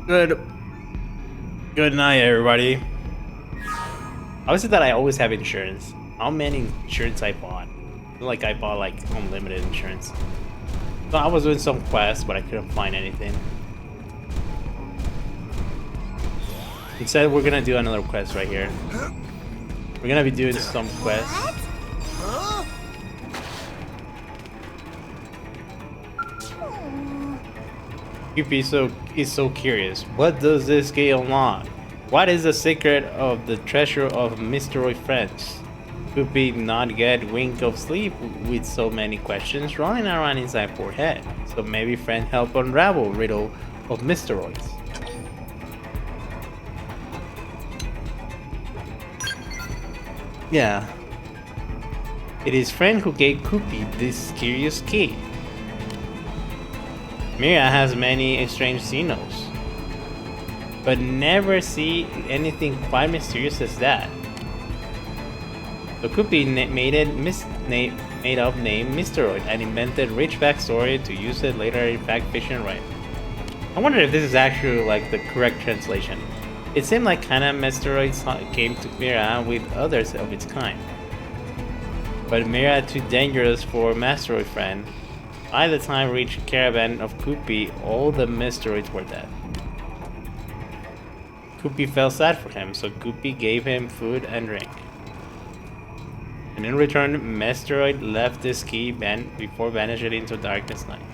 Good. Good night, everybody. I always said that I always have insurance. How many insurance I bought? I feel like I bought like unlimited insurance. So I was doing some quests, but I couldn't find anything. Instead, we're gonna do another quest right here. We're gonna be doing some quests. Yuppie is so curious. What does this game unlock? What is the secret of the treasure of mystery friends? Could be not get wink of sleep with so many questions running around inside poor head. So maybe friend help unravel riddle of mysteroids. Yeah. It is friend who gave Koopy this curious key. Mira has many strange Xenos, but never see anything quite mysterious as that. So Koopy made up name Mysteroid and invented rich backstory to use it later in fact fiction right. I wonder if this is actually like the correct translation. It seemed like kinda Mysteroids came to Mira with others of its kind. But Mira too dangerous for Masteroid friend. By the time reached caravan of Koopy, all the Mysteroids were dead. Koopy felt sad for him, so Koopy gave him food and drink. And in return, Mysteroid left this key before vanishing into darkness night.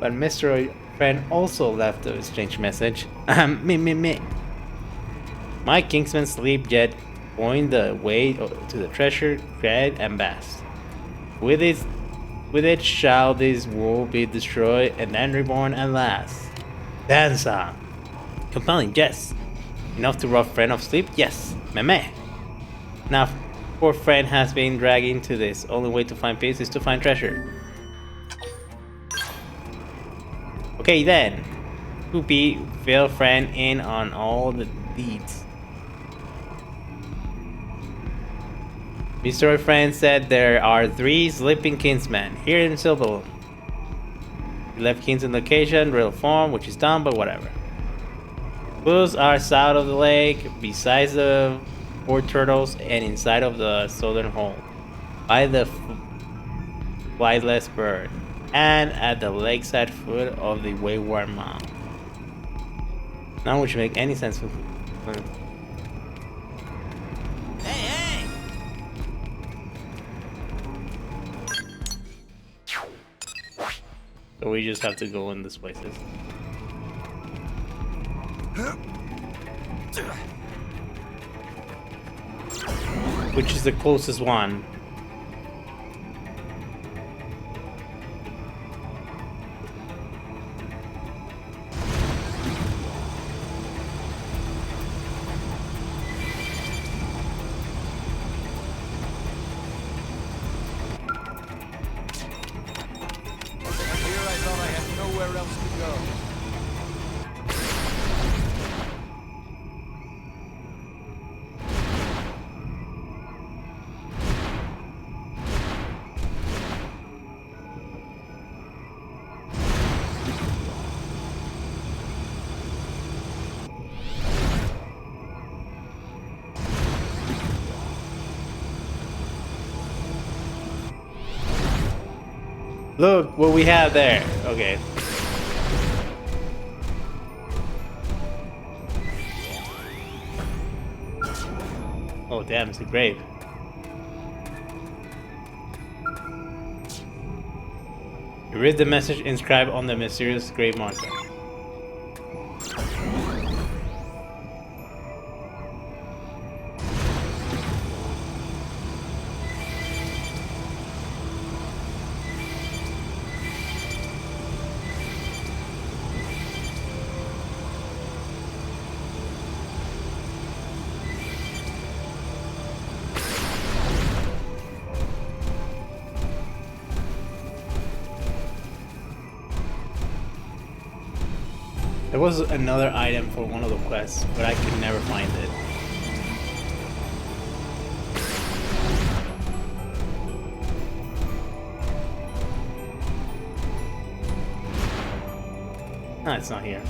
But Mysteroid friend also left a strange message. Me. My Kingsman sleep yet point the way to the treasure, Cred, and Bast. With it shall this world be destroyed and then reborn at last. Danza. Compelling, yes. Enough to rob friend of sleep, yes. Meme. Now, poor friend has been dragged into this. Only way to find peace is to find treasure. Okay then. Koopy fill friend in on all the deeds. Mystery friend said there are 3 sleeping kinsmen here in Silverloom. He left Kingsman location, real form, which is done, but whatever. Clues are south of the lake, besides the 4 turtles, and inside of the southern hole, by the flightless bird, and at the lakeside foot of the wayward mound. None which make any sense. Hey! So we just have to go in these places. Which is the closest one? Here I thought I had nowhere else to go. Look what we have there. Okay. Oh damn, it's a grave. You read the message inscribed on the mysterious grave marker. There was another item for one of the quests, but I could never find it. No, it's not here.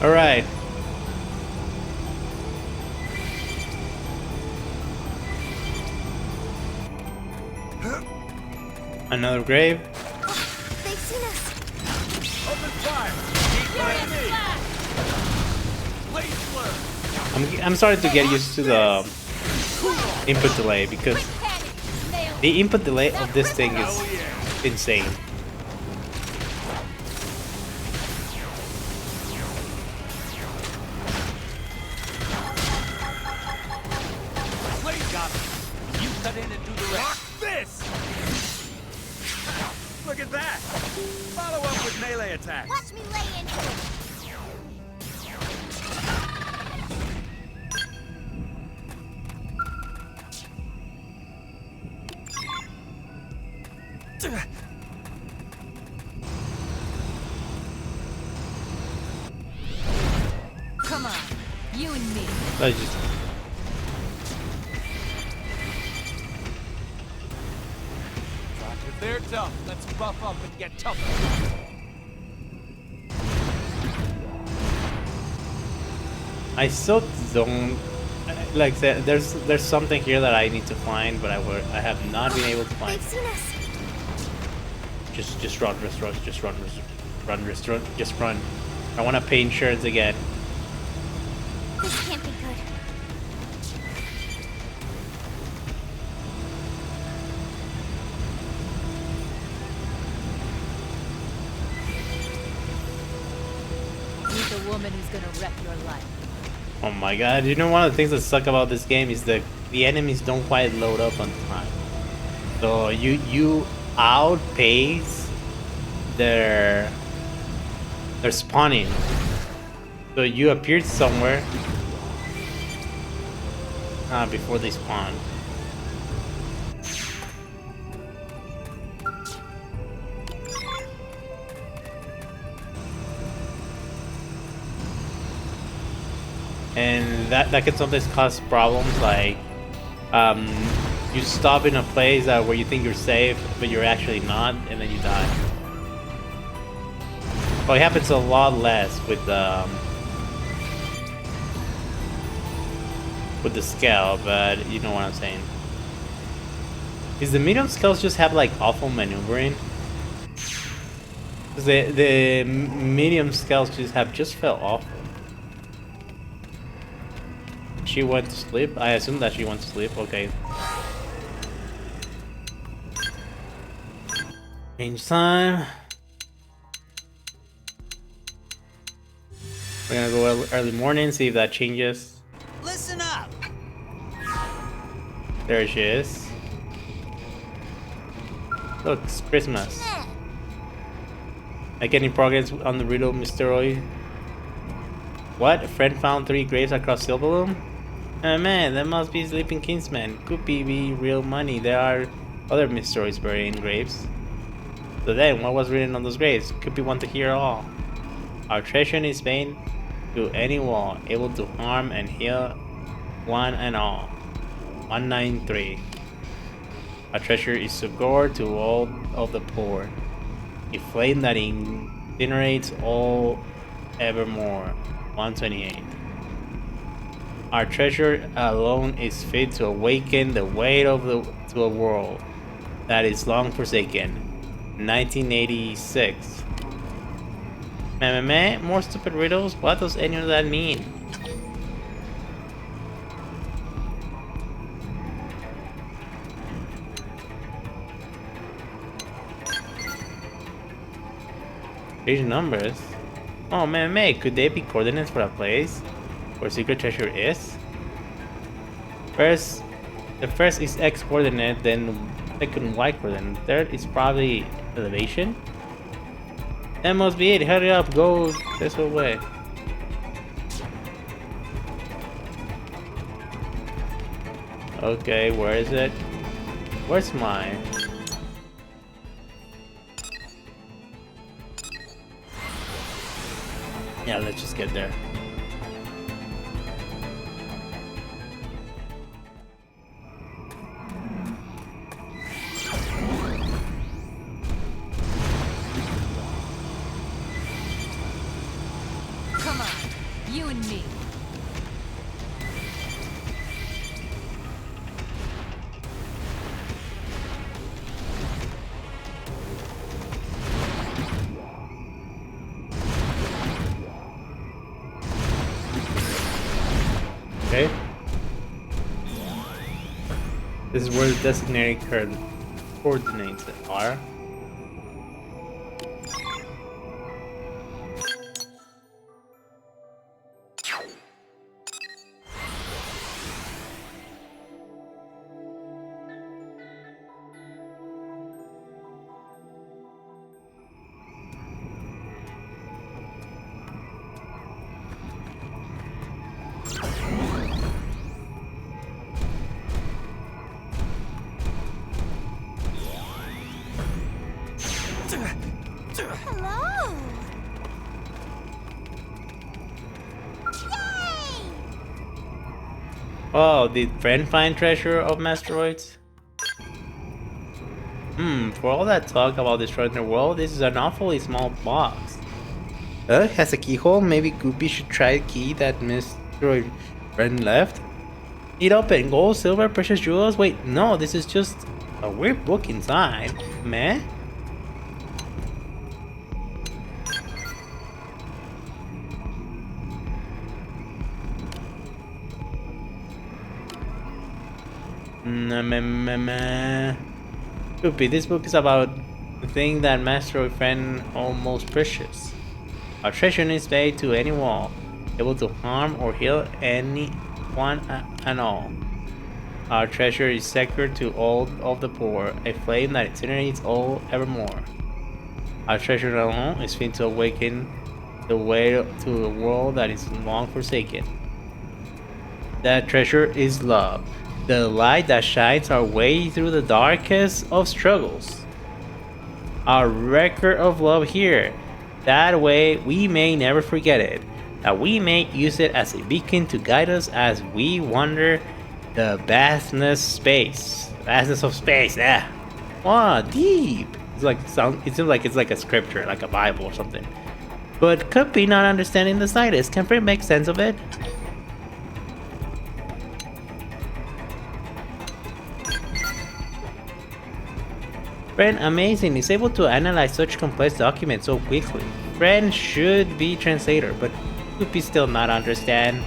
Alright. Another grave. They've seen us. Open fire! Keep by me! Blaze flare! I'm starting to get used to the input delay because the input delay of this thing is insane. Blaze got him! You cut in and do the rest. Rock this! Look at that! Follow up with melee attacks! Watch me lay into it. Come on, you and me. I just If they're tough, let's buff up and get tougher. I still don't like that. There's something here that I need to find, but I have not been able to find. They've seen us. Just run, just run. I want to paint shirts again. This can't be good. Meet the woman who's gonna wreck your life. Oh my god! You know, one of the things that suck about this game is that the enemies don't quite load up on time. So you outpace their spawning. So you appeared somewhere before they spawn. And that can sometimes cause problems, like you stop in a place where you think you're safe, but you're actually not, and then you die. Well, it happens a lot less with the scale, but you know what I'm saying. Is the medium scales just have like awful maneuvering? 'Cause the medium scales just felt awful. She went to sleep? I assume that she went to sleep. Okay. Change time. We're gonna go early morning, see if that changes. Listen up. There she is. Look, it's Christmas. Make any progress on the riddle, Mr. What? A friend found 3 graves across Silverloom? Oh man, that must be Sleeping Kingsman. Could be real money. There are other mysteries buried in graves. So then, what was written on those graves? Could be one to hear all. Our treasure is vain to any wall, able to harm and heal one and all. 193. Our treasure is to gore to all of the poor. A flame that incinerates all evermore. 128. Our treasure alone is fit to awaken the weight of to a world that is long forsaken. 1986. Meh, more stupid riddles? What does any of that mean? These numbers? Oh man, could they be coordinates for a place where secret treasure is? The first is X coordinate, then second Y coordinate. Third is probably elevation. That must be it. Hurry up, go this way. Okay, where is it? Where's mine? Yeah, let's just get there. Come on, This is where the designated coordinates are. Hello. Yay! Oh, did friend find treasure of asteroids? For all that talk about destroying the world, this is an awfully small box. Has a keyhole? Maybe Goopy should try the key that Mr. Friend left? Eat open, gold, silver, precious jewels? Wait, no, this is just a weird book inside. Meh? Goopy, this book is about the thing that Master Friend almost precious. A treasure is paid to any wall, able to harm or heal anyone and all. Our treasure is sacred to all of the poor, a flame that incinerates all evermore. Our treasure alone is fit to awaken the way to a world that is long forsaken. That treasure is love, the light that shines our way through the darkest of struggles. Our record of love here, that way we may never forget it, that we may use it as a beacon to guide us as we wander the vastness of space. Yeah. Wow, deep. It seems like it's like a scripture, like a Bible or something. But could be not understanding the slightest. Can Fred make sense of it? Fred, amazing, is able to analyze such complex documents so quickly. Fred should be translator, but Goopy still not understand.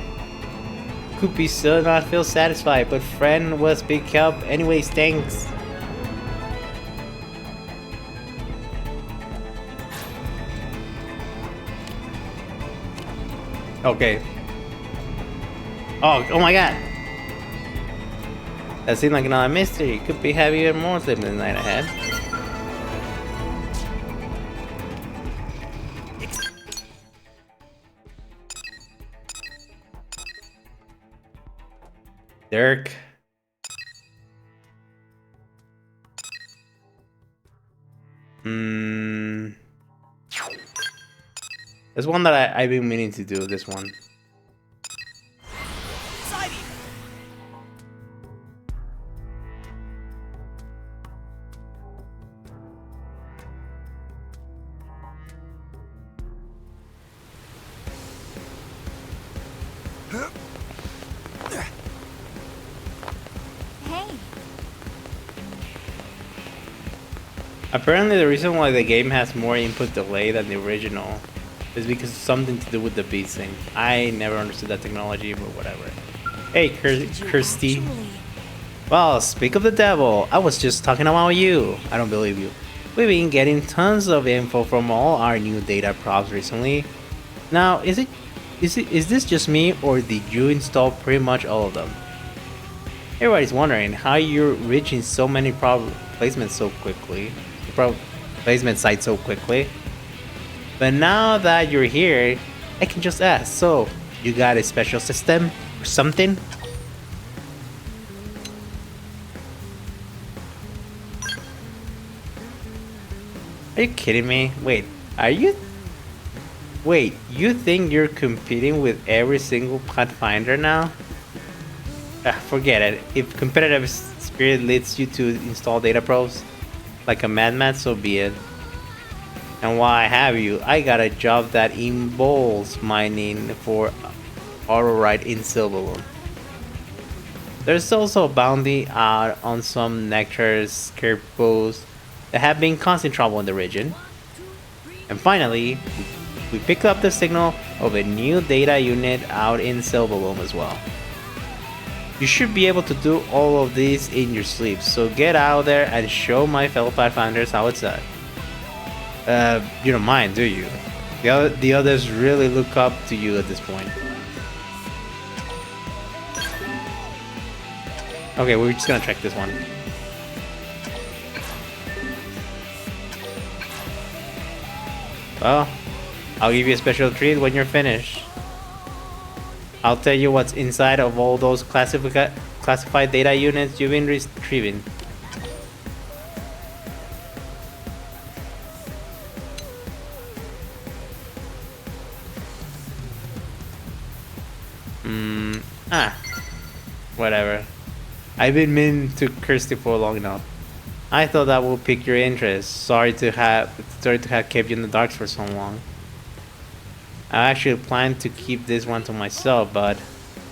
Goopy still not feel satisfied, but Fred was big help. Anyways, thanks. Okay. Oh my god. That seemed like another mystery. Could be have even more sleep than the night ahead. Dirk. There's one that I've been meaning to do, this one. Apparently the reason why the game has more input delay than the original is because it's something to do with the beat sync. I never understood that technology, but whatever. Hey, Kirsty. Well, speak of the devil, I was just talking about you. I don't believe you. We've been getting tons of info from all our new data props recently. Now, is this just me, or did you install pretty much all of them? Everybody's wondering how you're reaching so many placements so quickly. Placement sites so quickly. But now that you're here, I can just ask, so you got a special system or something? Are you kidding me? Wait, you think you're competing with every single Pathfinder now? Forget it. If competitive spirit leads you to install data probes like a madman, so be it. And while I have you, I got a job that involves mining for Aurorite in Silverloom. There's also a bounty out on some nectar scarecrows that have been causing trouble in the region. And finally, we picked up the signal of a new data unit out in Silverloom as well. You should be able to do all of these in your sleep, so get out there and show my fellow Pathfinders how it's done. You don't mind, do you? The others really look up to you at this point. Okay, we're just gonna check this one. Well, I'll give you a special treat when you're finished. I'll tell you what's inside of all those classified data units you've been retrieving. Whatever. I've been meaning to curse you for long enough. I thought that would pique your interest. Sorry to have kept you in the dark for so long. I actually planned to keep this one to myself, but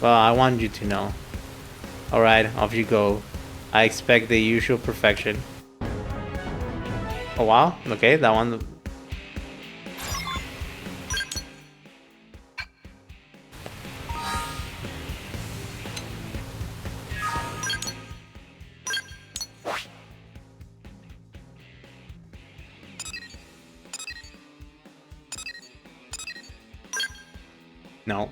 well, I want you to know. Alright, off you go. I expect the usual perfection. Oh wow, okay, that one. No.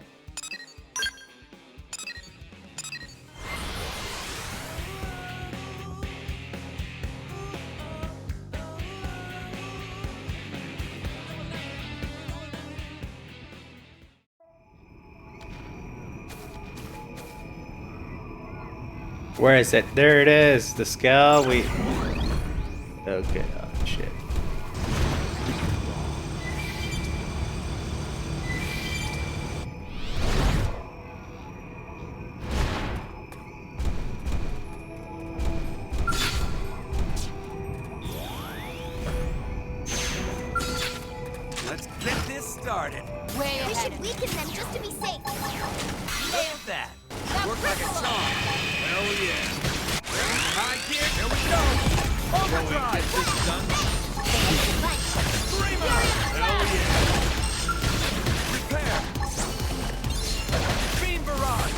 Where is it? There it is. The scale. Okay. Oh shit. Let's get this started. Way We ahead. should weaken them just to be safe. Look at that. Work like a charm. Hell yeah. High gear, here we go. Overdrive. Get this done. Dreamer. Hell yeah. Prepare. Beam barrage.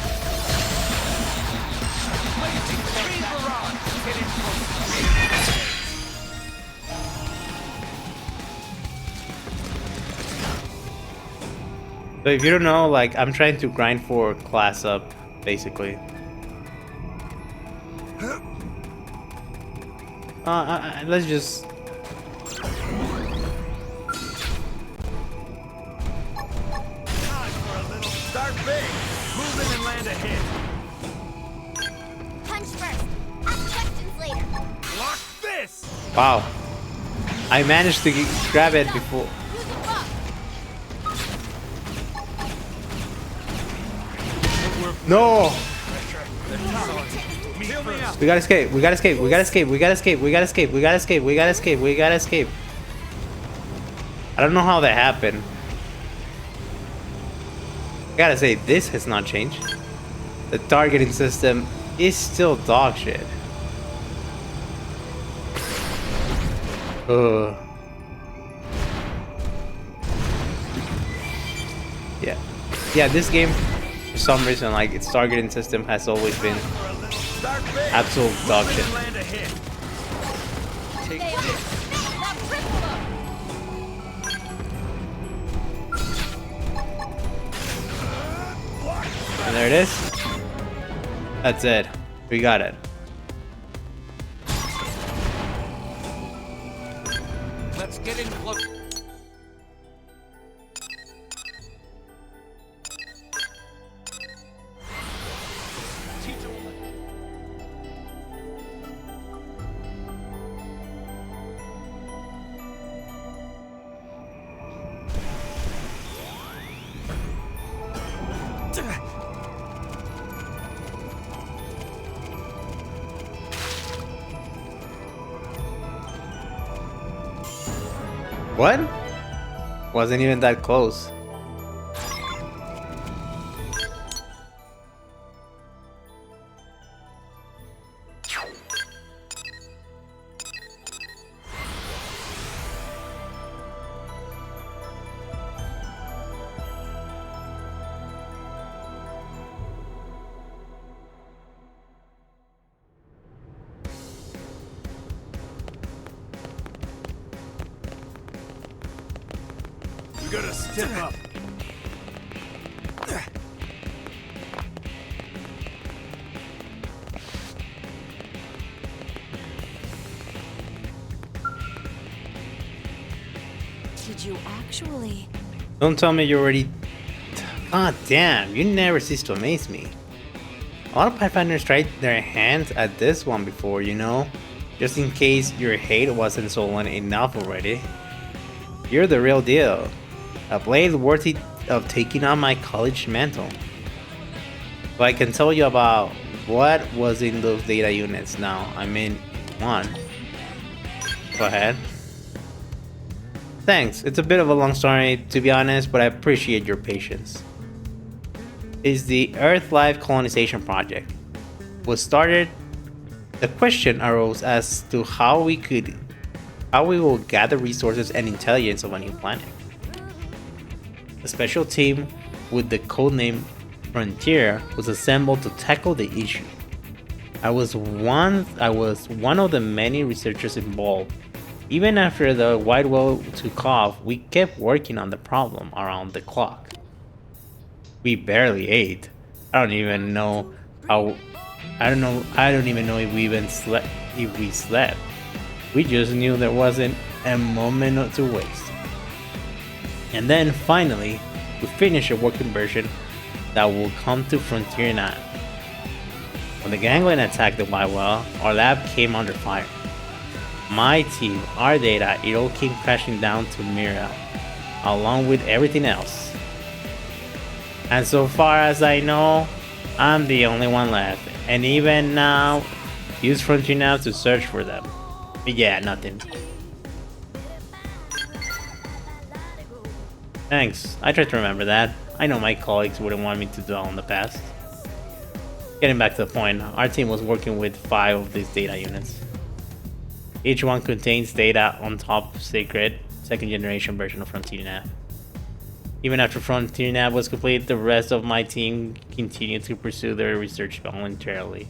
Blazing beam barrage. Get in close. So if you don't know, like, I'm trying to grind for class up, basically. Let's just... Time for a little start big. Move in and land a hit. Punch first. Ask questions later. Block this. Wow. I managed to grab it before... Use a buff. No! Heal me up. We gotta escape, we gotta escape, we gotta escape, we gotta escape, we gotta escape, we gotta escape, we gotta escape, we gotta escape. I don't know how that happened. I gotta say, this has not changed. The targeting system is still dog shit. Ugh. Yeah. Yeah, this game, for some reason, like, its targeting system has always been Start big. absolute dog Move in shit. and land a hit. Take Stay on. this. Now triple them. Block. And there it is. That's it. We got it. Let's get in close. What? Wasn't even that close. gotta step up. Did you actually? Don't tell me you already. God damn, you never cease to amaze me. A lot of Pathfinders tried their hands at this one before, you know? Just in case your hate wasn't stolen enough already. You're the real deal. A blade worthy of taking on my college mantle. But I can tell you about what was in those data units now. I mean, one. Go ahead. Thanks, it's a bit of a long story to be honest, but I appreciate your patience. It's the Earth Life Colonization Project. Was started, the question arose as to how we will gather resources and intelligence of a new planet. A special team with the codename Frontier was assembled to tackle the issue. I was one of the many researchers involved. Even after the White Whale took off, we kept working on the problem around the clock. We barely ate. I don't even know if we even slept. We just knew there wasn't a moment to waste. And then finally, we finished a working version that will come to Frontier 9. When the gangland attacked the White Whale, our lab came under fire. My team, our data, it all came crashing down to Mira, along with everything else. And so far as I know, I'm the only one left. And even now, use Frontier now to search for them. But yeah, nothing. Thanks, I tried to remember that. I know my colleagues wouldn't want me to dwell on the past. Getting back to the point, our team was working with 5 of these data units. Each one contains data on top secret, 2nd generation version of Frontier Nav. Even after Frontier Nav was complete, the rest of my team continued to pursue their research voluntarily.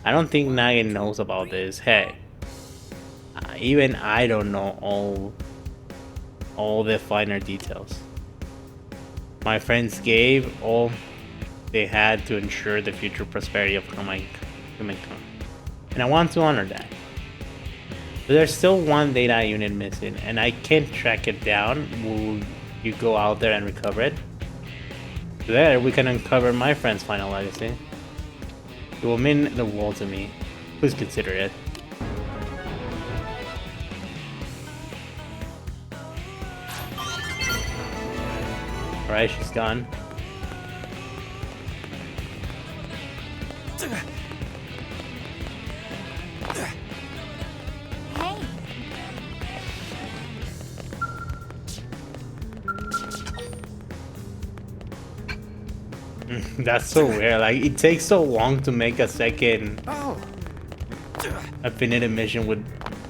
I don't think Nagin knows about this. Hey, even I don't know all the finer details. My friends gave all they had to ensure the future prosperity of humankind. And I want to honor that. But there's still one data unit missing, and I can't track it down. Will you go out there and recover it? There, we can uncover my friend's final legacy. It will mean the world to me. Please consider it. Alright, she's gone. That's so weird. Like, it takes so long to make a second Affinity mission with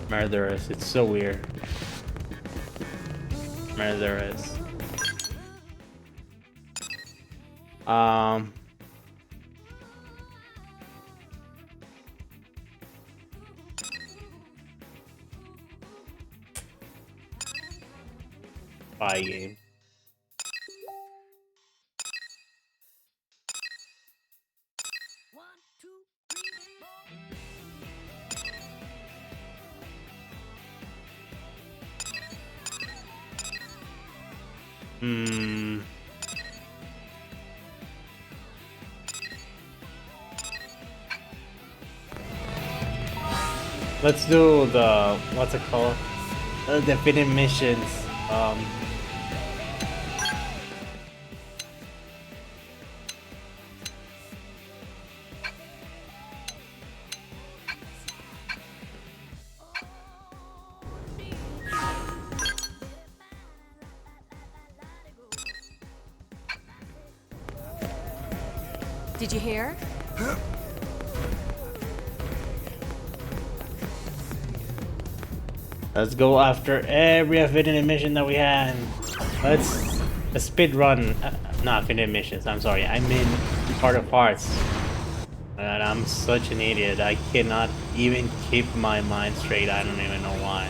Murderous. It's so weird. Murderous. Spy game. Let's do the, what's it called? The definitive missions. Did you hear? Let's go after every Affinity mission that we had. Let's speed run. Not Affinity missions, I'm sorry. I mean Heart of Hearts. And I'm such an idiot. I cannot even keep my mind straight. I don't even know why.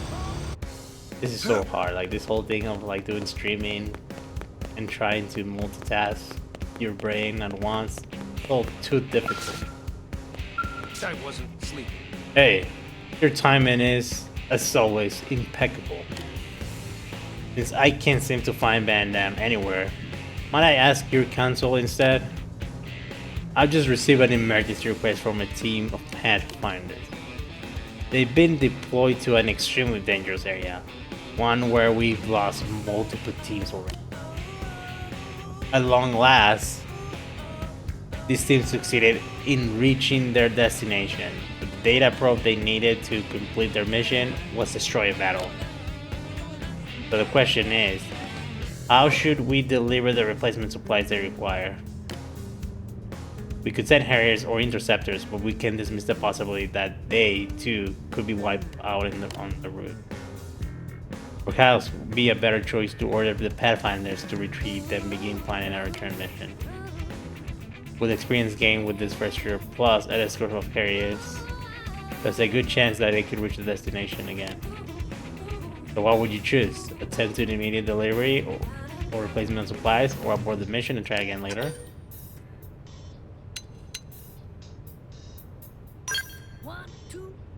This is so hard. Like this whole thing of like doing streaming and trying to multitask your brain at once. Oh, too difficult. I wasn't sleeping. Hey, your timing is, as always, impeccable. Since I can't seem to find Van Damme anywhere, might I ask your counsel instead? I've just received an emergency request from a team of pathfinders. They've been deployed to an extremely dangerous area, one where we've lost multiple teams already. At long last, this team succeeded in reaching their destination. The data probe they needed to complete their mission was destroyed in battle. So the question is, how should we deliver the replacement supplies they require? We could send Harriers or interceptors, but we can dismiss the possibility that they too could be wiped out on the route. Perhaps it would be a better choice to order the Pathfinders to retreat than begin planning a return mission. With experience gained with this first year plus an escort of Harriers, there's a good chance that they could reach the destination again. So what would you choose? Attempt to immediate delivery or replacement supplies, or abort the mission and try again later?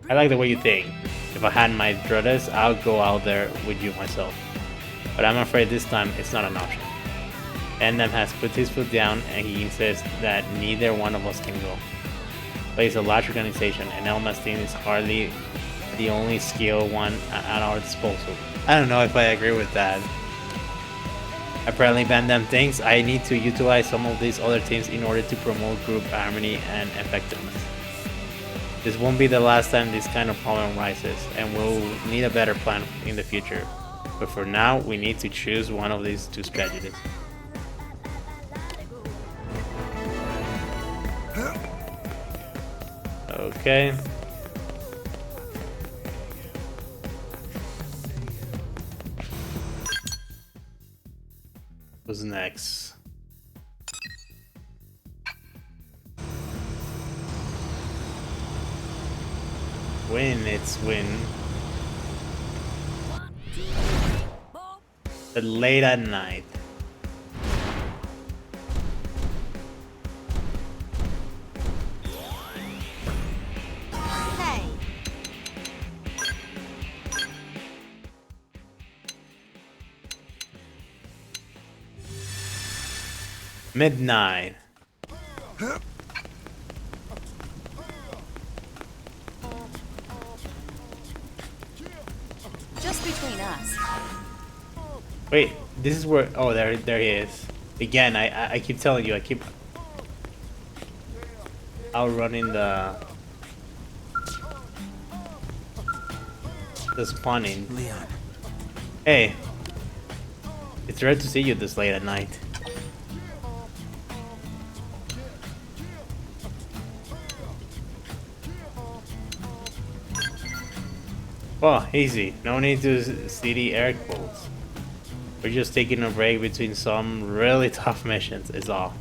I like the way you think. If I had my druthers, I'll go out there with you myself. But I'm afraid this time it's not an option. Endem has put his foot down and he insists that neither one of us can go. But it's a large organization and Elma's team is hardly the only skilled one at our disposal. I don't know if I agree with that. Apparently Bandam thinks I need to utilize some of these other teams in order to promote group harmony and effectiveness. This won't be the last time this kind of problem rises, and we'll need a better plan in the future. But for now, we need to choose one of these two strategies. Okay. Who's next? Win, it's win. But late at night. Hey. Midnight. Just between us. Wait, this is where... Oh, there he is. Again, I keep telling you, I keep outrunning the spawning. Leon. Hey, it's rare to see you this late at night. Oh, easy. No need to see the air quotes. We're just taking a break between some really tough missions, is all.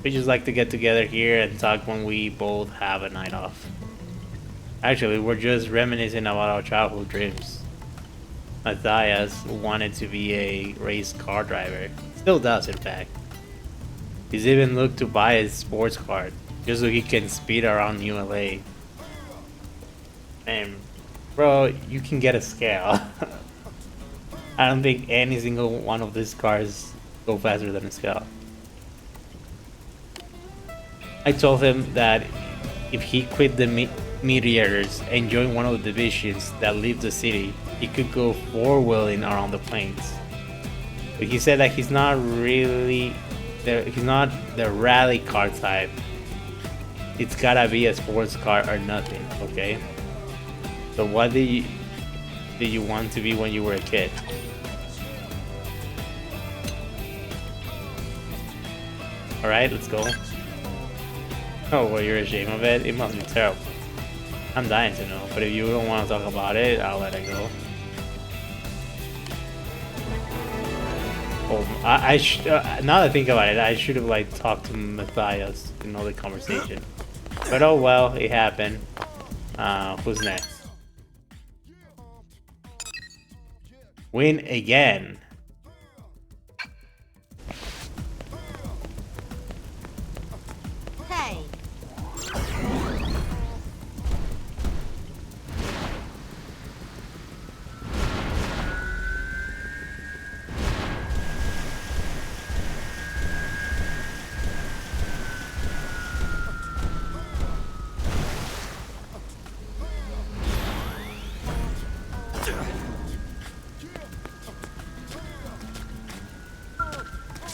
We just like to get together here and talk when we both have a night off. Actually, we're just reminiscing about our childhood dreams. Matthias wanted to be a race car driver. Still does, in fact. He's even looked to buy a sports car, just so he can speed around New LA. And bro, you can get a scale. I don't think any single one of these cars go faster than a scale. I told him that if he quit the meteors and joined one of the divisions that leave the city, he could go four-wheeling around the plains. But he said that he's not really he's not the rally car type. It's gotta be a sports car or nothing, okay? So what did you want to be when you were a kid? Alright, let's go. Oh, well, you're ashamed of it? It must be terrible. I'm dying to know, but if you don't want to talk about it, I'll let it go. Oh, now that I think about it, I should have like talked to Matthias to know the conversation. But oh well, it happened. Who's next? Win again. Hey.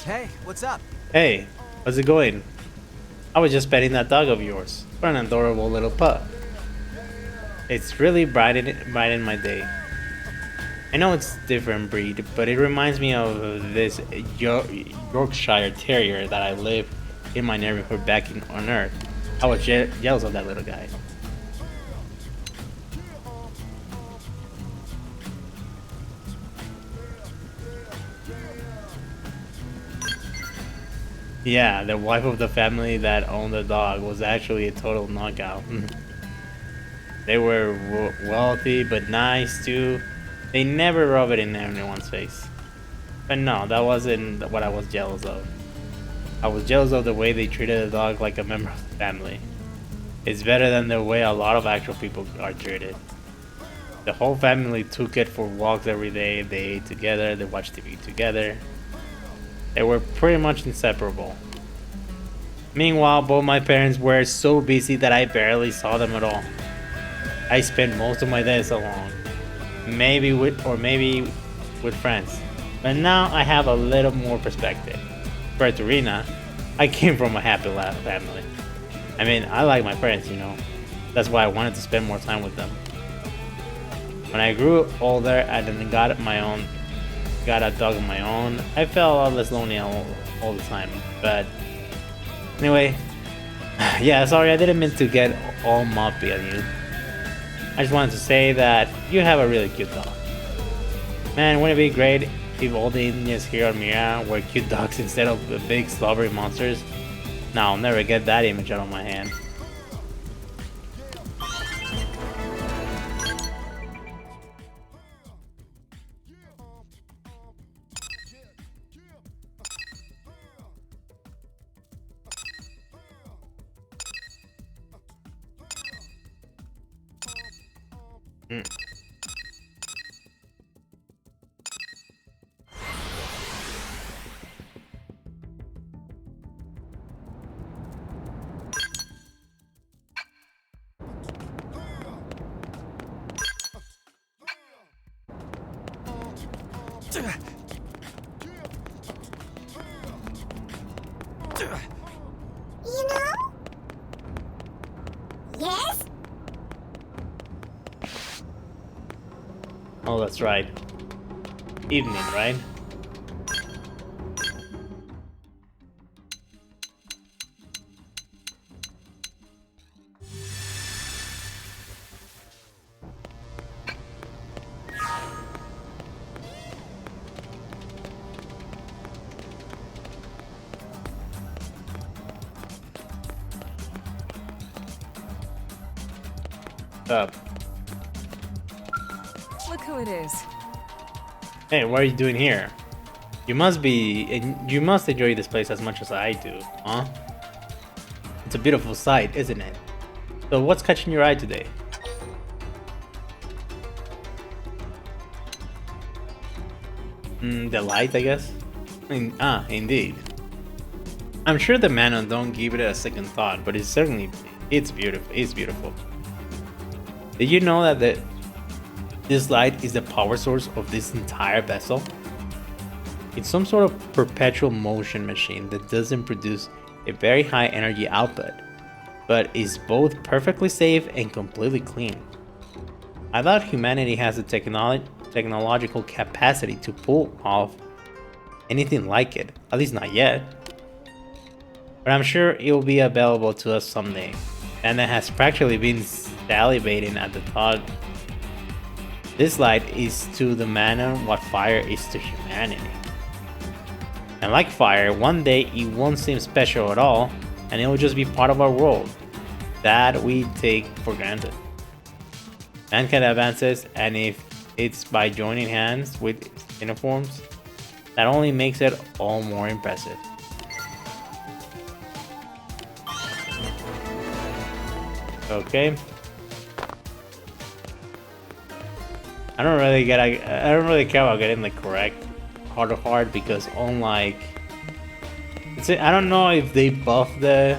Hey, what's up? Hey, how's it going? I was just petting that dog of yours. What an adorable little pup. It's really brightened my day. I know it's different breed, but it reminds me of this Yorkshire Terrier that I lived in my neighborhood back on Earth. I was jealous of that little guy. Yeah, the wife of the family that owned the dog was actually a total knockout. They were wealthy but nice too. They never rub it in anyone's face. But no, that wasn't what I was jealous of. I was jealous of the way they treated the dog like a member of the family. It's better than the way a lot of actual people are treated. The whole family took it for walks every day, they ate together, they watched TV together. They were pretty much inseparable. Meanwhile, both my parents were so busy that I barely saw them at all. I spent most of my days alone, maybe with friends. But now I have a little more perspective. Compared to Rena, I came from a happy family. I mean, I like my parents, you know. That's why I wanted to spend more time with them. When I grew older and then got a dog of my own, I felt a lot less lonely all the time. But anyway, yeah, sorry, I didn't mean to get all moppy on you. I just wanted to say that you have a really cute dog. Man, wouldn't it be great if all the Indians here on Mira were cute dogs instead of big slobbery monsters? Now I'll never get that image out of my hand. You know? Yes? Oh, that's right. Evening, right? Up. Look who it is. Hey, what are you doing here? You must enjoy this place as much as I do, huh? It's a beautiful sight, isn't it? So what's catching your eye today? The light, I guess? Indeed. I'm sure the Manon don't give it a second thought, but it's beautiful. It's beautiful. Did you know that this light is the power source of this entire vessel? It's some sort of perpetual motion machine that doesn't produce a very high energy output, but is both perfectly safe and completely clean. I doubt humanity has the technological capacity to pull off anything like it, at least not yet. But I'm sure it will be available to us someday, and it has practically been salivating at the thought. This light is to the Manon what fire is to humanity. And like fire, one day it won't seem special at all, and it will just be part of our world that we take for granted. Mankind advances, and if it's by joining hands with uniforms that only makes it all more impressive. Okay. I don't really care about getting the correct hard because unlike I don't know if they buff the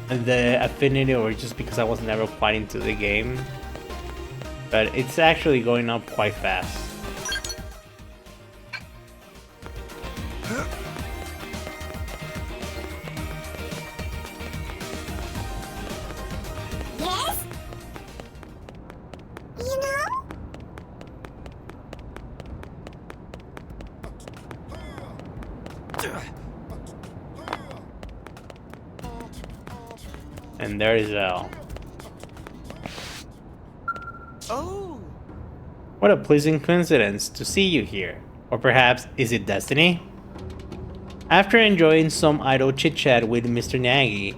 affinity or just because I was never quite into the game, but it's actually going up quite fast. Yes? You know? And there is L. Oh. What a pleasing coincidence to see you here. Or perhaps, is it destiny? After enjoying some idle chit-chat with Mr. Nagy,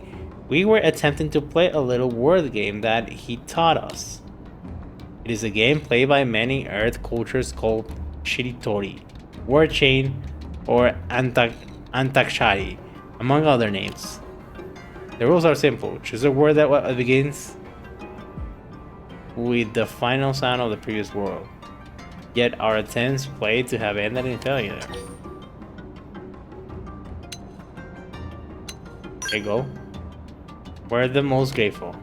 we were attempting to play a little word game that he taught us. It is a game played by many Earth cultures called Shiritori, Word Chain, or Antakshari, among other names. The rules are simple. Choose a word that begins with the final sound of the previous word. Yet our attempts played to have ended in failure. There you go. We're the most grateful.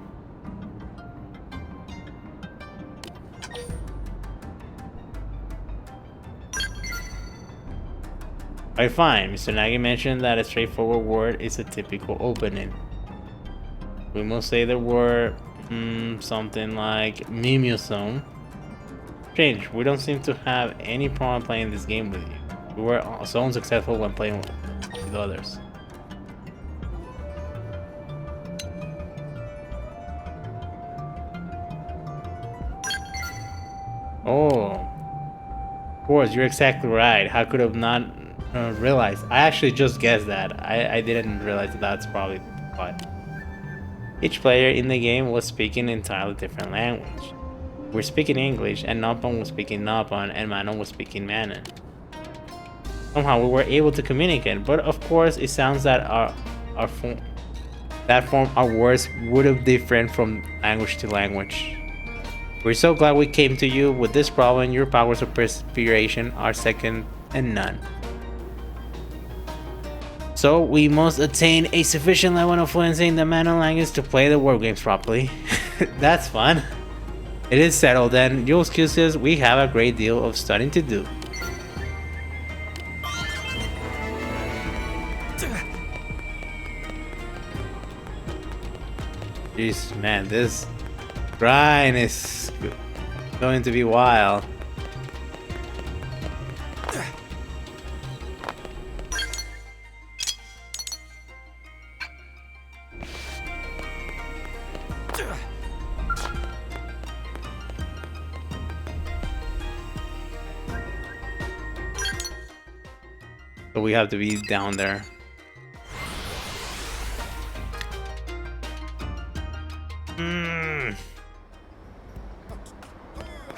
Alright, fine. Mr. Nagy mentioned that a straightforward word is a typical opening. We must say the word something like Mimosome. Strange, we don't seem to have any problem playing this game with you. We were so unsuccessful when playing with others. Oh, of course, you're exactly right. How could I have not realized? I actually just guessed that. I didn't realize that's probably why. Each player in the game was speaking an entirely different language. We're speaking English, and Nopon was speaking Nopon, and Manon was speaking Manon. Somehow we were able to communicate, but of course it sounds that our words would have different from language to language. We're so glad we came to you with this problem. Your powers of perspiration are second and none. So we must attain a sufficient level of fluency in the Manon language to play the word games properly. That's fun. It is settled then. You'll excuse us, we have a great deal of studying to do. Jeez, man, this grind is going to be wild. So we have to be down there.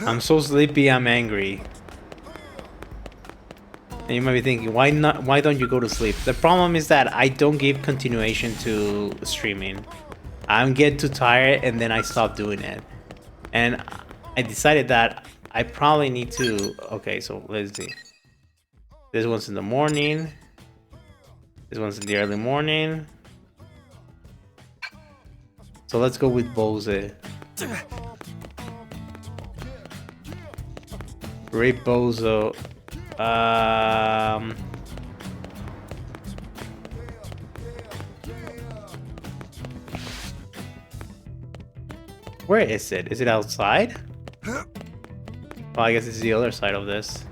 I'm so sleepy, I'm angry. And you might be thinking, why don't you go to sleep? The problem is that I don't give continuation to streaming. I get too tired and then I stop doing it. And I decided that I probably need to... Okay, so let's see. This one's in the morning. This one's in the early morning. So let's go with Bose. Rape Bozo. Where is it? Is it outside? Well, I guess it's the other side of this.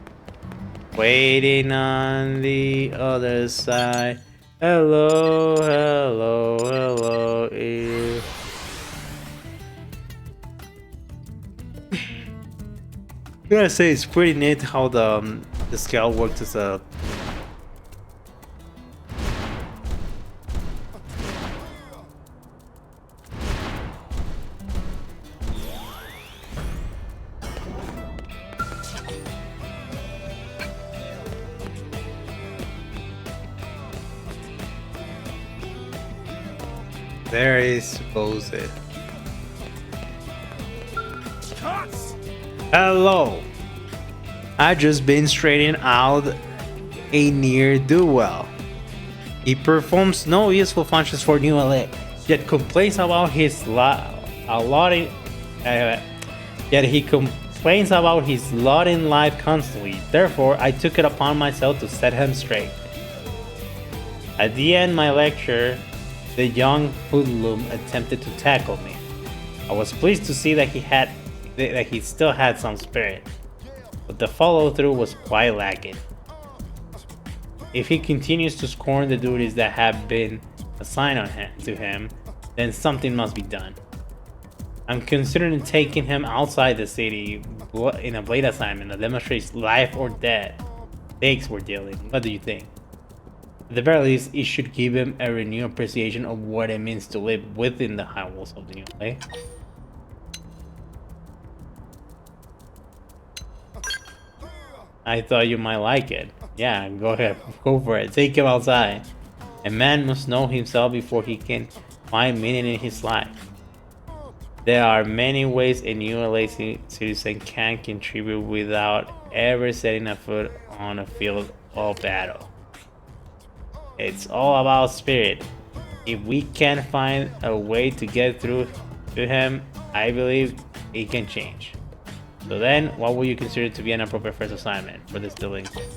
Waiting on the other side. Hello, hello, hello. I gotta say, it's pretty neat how the scale works as a... There is supposed. Hello. I just been straightening out a near-do-well. He performs no useful functions for New LA, yet complains about his yet he complains about his lot in life constantly. Therefore, I took it upon myself to set him straight. At the end of my lecture, the young hoodlum attempted to tackle me. I was pleased to see that he still had some spirit, but the follow-through was quite lacking. If he continues to scorn the duties that have been assigned to him, then something must be done. I'm considering taking him outside the city in a blade assignment that demonstrates life or death stakes we're dealing. What do you think? At the very least, it should give him a renewed appreciation of what it means to live within the high walls of the New LA. I thought you might like it. Yeah, go ahead, go for it. Take him outside. A man must know himself before he can find meaning in his life. There are many ways a New LA citizen can contribute without ever setting a foot on a field of battle. It's all about spirit. If we can find a way to get through to him, I believe it can change. So then, what would you consider to be an appropriate first assignment for this delinquent?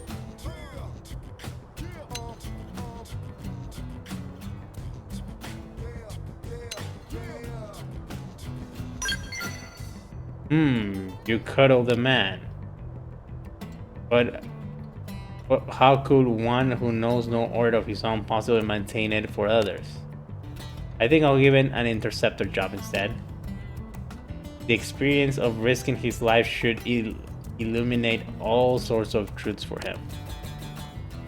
You cuddle the man. But how could one who knows no order of his own possibly maintain it for others? I think I'll give it an interceptor job instead. The experience of risking his life should illuminate all sorts of truths for him.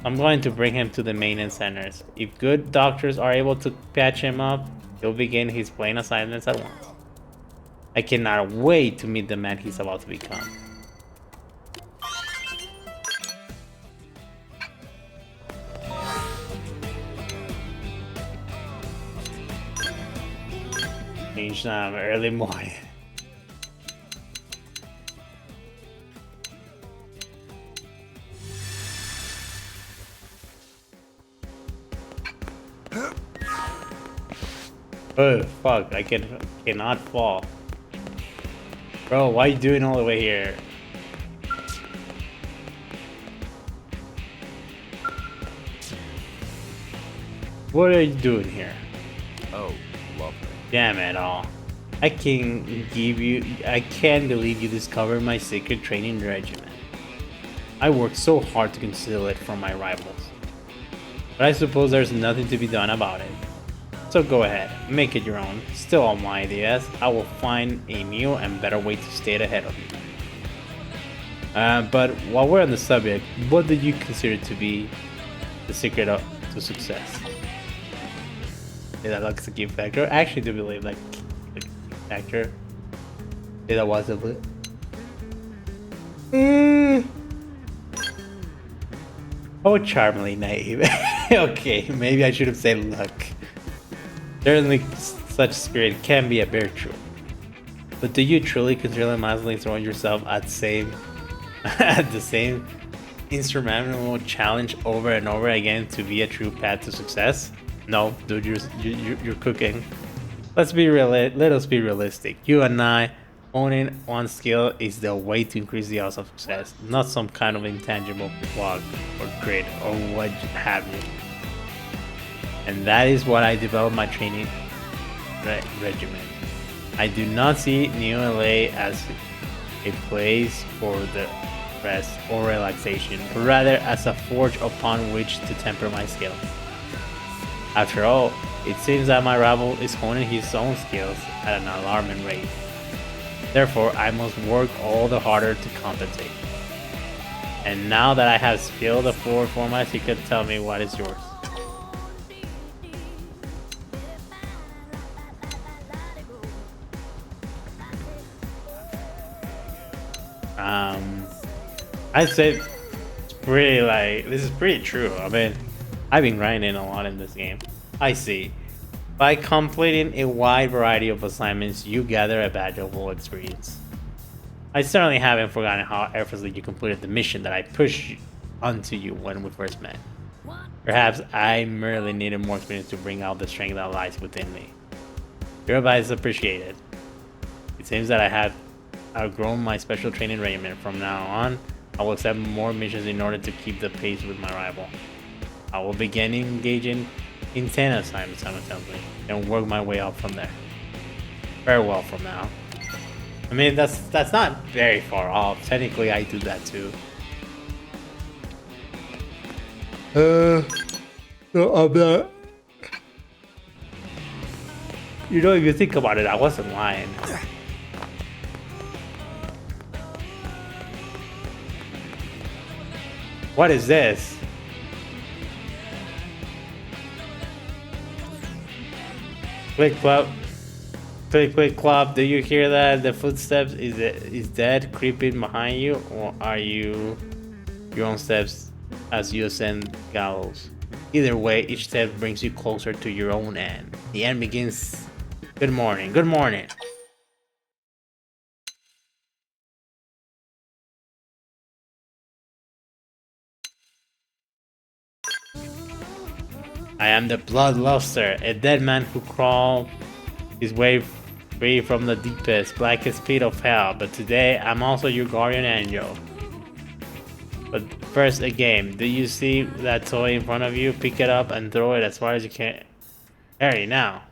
I'm going to bring him to the maintenance centers. If good doctors are able to patch him up, he'll begin his plane assignments at once. I cannot wait to meet the man he's about to become. Early morning. Oh fuck, I cannot fall. Bro, why are you doing all the way here? What are you doing here? Oh, lovely. Damn it all. I can't believe you discovered my secret training regimen. I worked so hard to conceal it from my rivals. But I suppose there's nothing to be done about it. So go ahead, make it your own. Still all my ideas. I will find a new and better way to stay ahead of you. But while we're on the subject, what do you consider to be the secret to success? Is that like a key factor? I actually do believe like a key factor. Is that was it? Oh, charmingly naive. Okay, maybe I should have said luck. Certainly, such spirit can be a virtue. But do you truly consider constantly throwing yourself at the same insurmountable challenge over and over again to be a true path to success? No, dude, you're cooking. Let us be realistic. You and I, owning one skill is the way to increase the odds of success, not some kind of intangible luck or grit or what have you. And that is what I developed my training regimen. I do not see New LA as a place for the rest or relaxation, but rather as a forge upon which to temper my skills. After all, it seems that my rival is honing his own skills at an alarming rate. Therefore, I must work all the harder to compensate. And now that I have spilled the floor for my secret, tell me what is yours. I'd say it's pretty this is pretty true. I mean, I've been grinding a lot in this game. I see. By completing a wide variety of assignments, you gather a valuable experience. I certainly haven't forgotten how effortlessly you completed the mission that I pushed onto you when we first met. Perhaps I merely needed more experience to bring out the strength that lies within me. Your advice is appreciated. It seems that I have outgrown my special training regimen. From now on, I will accept more missions in order to keep the pace with my rival. I will begin engaging in 10 assignments simultaneously and work my way up from there. Farewell from now. I mean, that's not very far off. Technically, I do that too. No, I'm not. You know, if you think about it, I wasn't lying. What is this? Click club. Click club. Do you hear that? The footsteps is dead creeping behind you, or are you your own steps as you ascend gallows? Either way, each step brings you closer to your own end. The end begins. Good morning. Good morning. I am the Bloodluster, a dead man who crawled his way free from the deepest, blackest pit of hell. But today, I'm also your guardian angel. But first, a game. Do you see that toy in front of you? Pick it up and throw it as far as you can. Hurry now.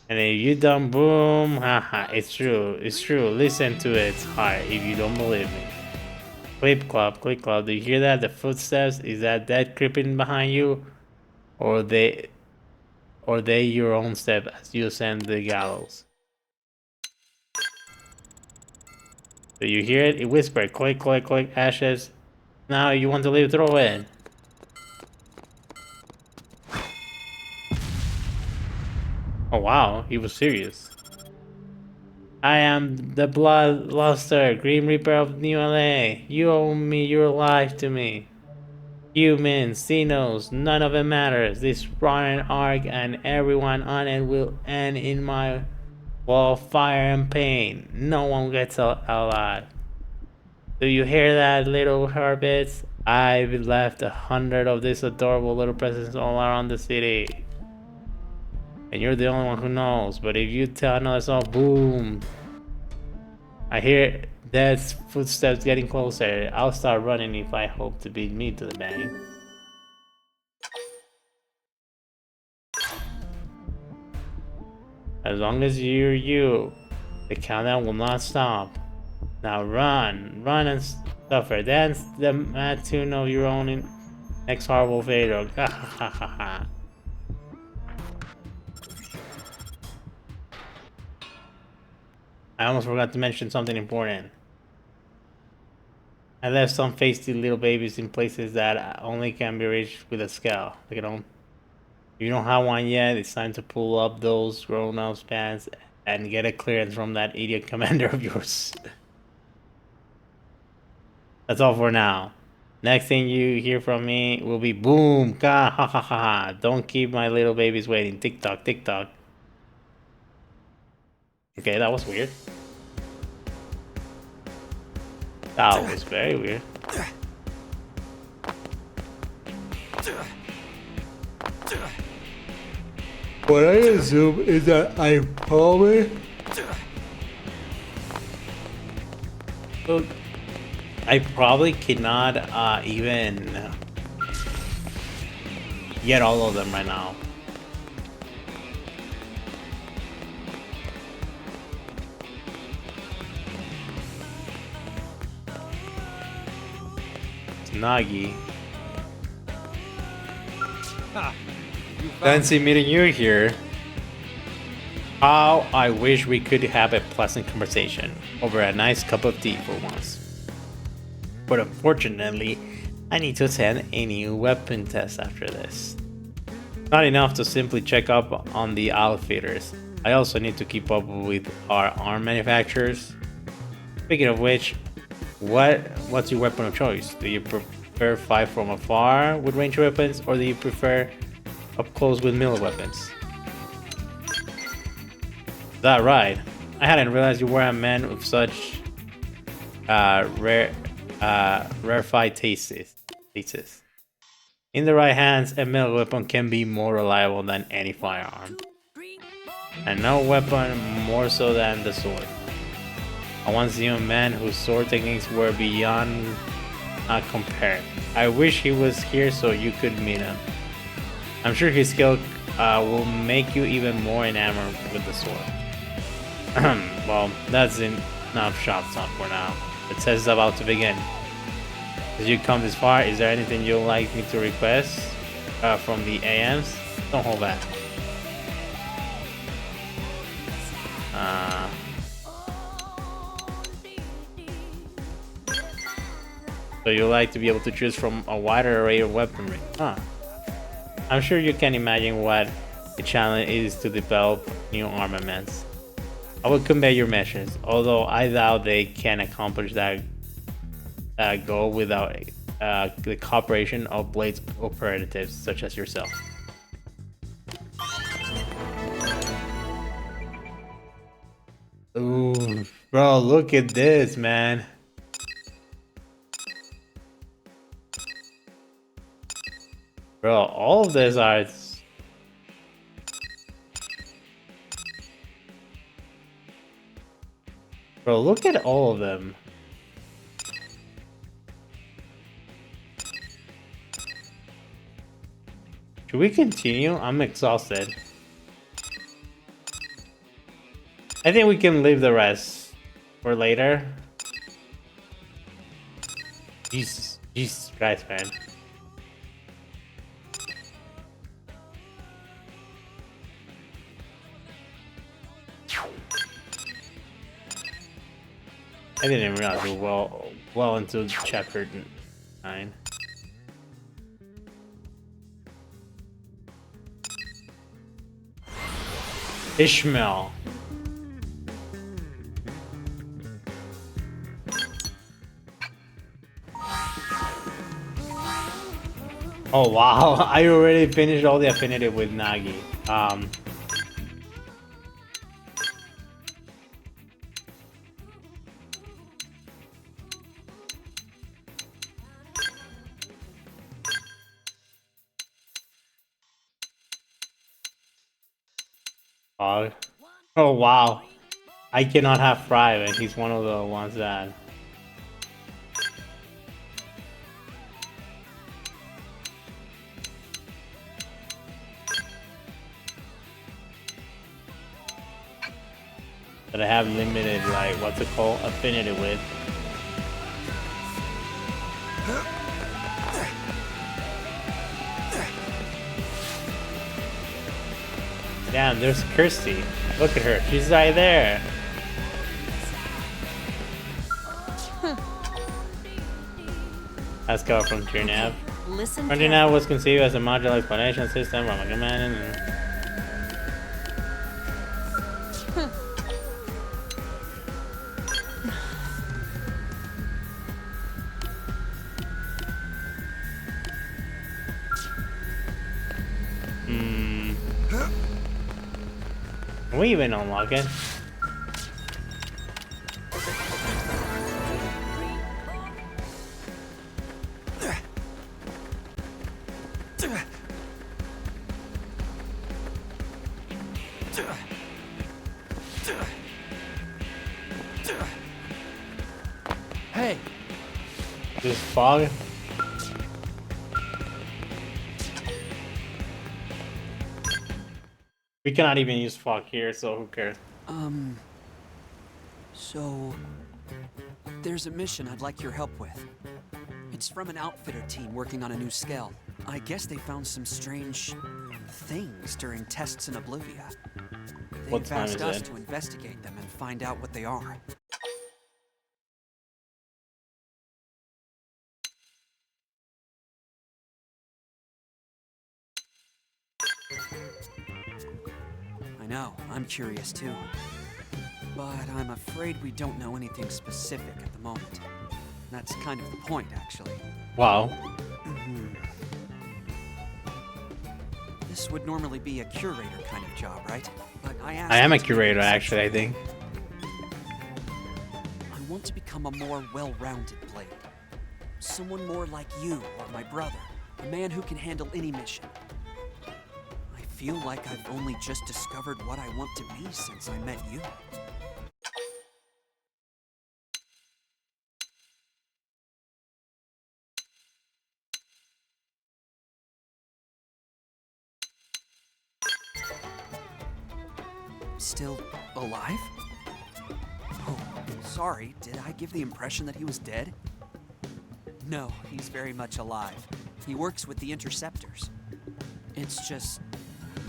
And if you don't, boom, haha, it's true. It's true. Listen to its heart if you don't believe me. Click club. Do you hear that? The footsteps? Is that dead creeping behind you? Or they your own step as you ascend the gallows? Do you hear it? It whispered, click, ashes. Now you want to leave, throw it. Oh wow, he was serious. I am the Bloodluster, Grim Reaper of New LA. You owe me your life to me. Humans, Xenos, none of it matters. This rotten ark and everyone on it will end in my wall of fire and pain. No one gets out alive. Do you hear that, little herbits? I've left 100 of these adorable little presents all around the city. And you're the only one who knows. But if you tell another soul, boom. I hear Dead's footsteps getting closer. I'll start running if I hope to beat me to the bang. As long as you're you, the countdown will not stop. Now run and suffer. Dance the mad tune of your own next horrible fate. I almost forgot to mention something important. I left some feisty little babies in places that only can be reached with a scale. If you don't have one yet, it's time to pull up those grown-ups pants and get a clearance from that idiot commander of yours. That's all for now. Next thing you hear from me will be boom, ka ha ha ha. Don't keep my little babies waiting. Tick tock, tick tock. Okay, that was weird. That was very weird. What I assume is that I probably... Look, I probably cannot even get all of them right now. Nagi. Fancy meeting you here. How I wish we could have a pleasant conversation over a nice cup of tea for once. But unfortunately, I need to attend a new weapon test after this. Not enough to simply check up on the outfitters. I also need to keep up with our arm manufacturers. Speaking of which, what's your weapon of choice? Do you prefer fight from afar with ranged weapons, or do you prefer up close with melee weapons? Is that right? I hadn't realized you were a man with such rarefied tastes. In the right hands, a melee weapon can be more reliable than any firearm. And no weapon more so than the sword. I once knew a man whose sword techniques were beyond compared. I wish he was here so you could meet him. I'm sure his skill will make you even more enamored with the sword. Well, that's enough shop talk for now. The test is about to begin. As you come this far, is there anything you'd like me to request from the AMs? Don't hold back. So you like to be able to choose from a wider array of weaponry, huh? I'm sure you can imagine what a challenge it is to develop new armaments. I will convey your measures, although I doubt they can accomplish that goal without the cooperation of Blade's operatives such as yourself. Ooh, bro, look at this, man. Bro, all of this are... Bro, look at all of them. Should we continue? I'm exhausted. I think we can leave the rest for later. Jesus Christ, man. I didn't realize we were well into chapter 9. Ishmael. Oh wow, I already finished all the affinity with Nagi. Oh wow, I cannot have Fry, and he's one of the ones that... that I have limited, like, what's it called, affinity with. Damn, there's Kirsty. Look at her, she's right there. Let's go from TrueNav. TrueNav was conceived as a modular explanation system from a command and... Can we even unlock it? Hey! This fog? We cannot even use fog here, so who cares? So... there's a mission I'd like your help with. It's from an outfitter team working on a new scale. I guess they found some strange... things during tests in Oblivia. They've asked us to investigate them and find out what they are. I know, I'm curious too. But I'm afraid we don't know anything specific at the moment. That's kind of the point, actually. Wow. The This would normally be a curator kind of job, right? But I asked I am you a to make curator, an actually, I exception. think. I want to become a more well-rounded blade. Someone more like you or my brother. A man who can handle any mission. I feel like I've only just discovered what I want to be since I met you. Still alive? Oh, sorry. Did I give the impression that he was dead? No, he's very much alive. He works with the Interceptors. It's just,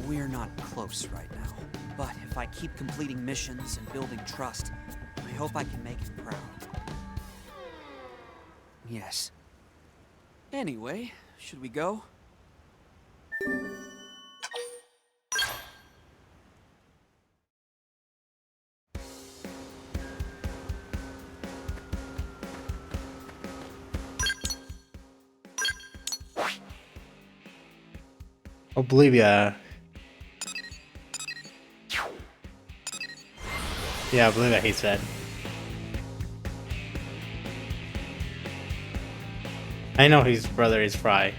we're not close right now. But if I keep completing missions and building trust, I hope I can make him proud. Yes. Anyway, should we go? Oblivia. Yeah, Oblivia, he said. I know his brother is Fry.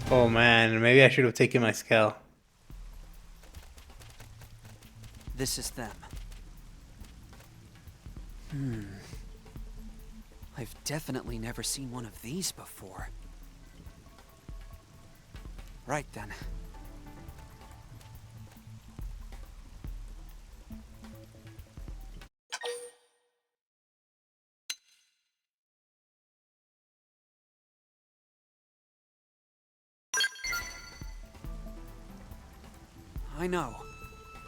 Oh man, maybe I should have taken my scale. This is them. I've definitely never seen one of these before. Right then. I know.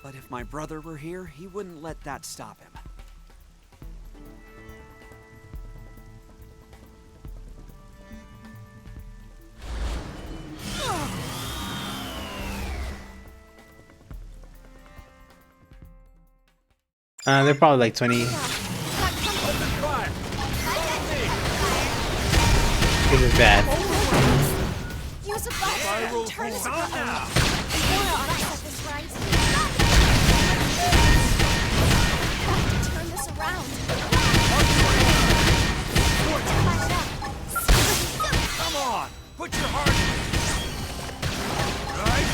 But if my brother were here, he wouldn't let that stop him. They're probably like 20. Open fire! This is bad. Use a buzzer. Spiral Turn this horn. around. Now! More on us at this right. Have to turn this around. Fire it up. Come on! Put your heart in it! Right?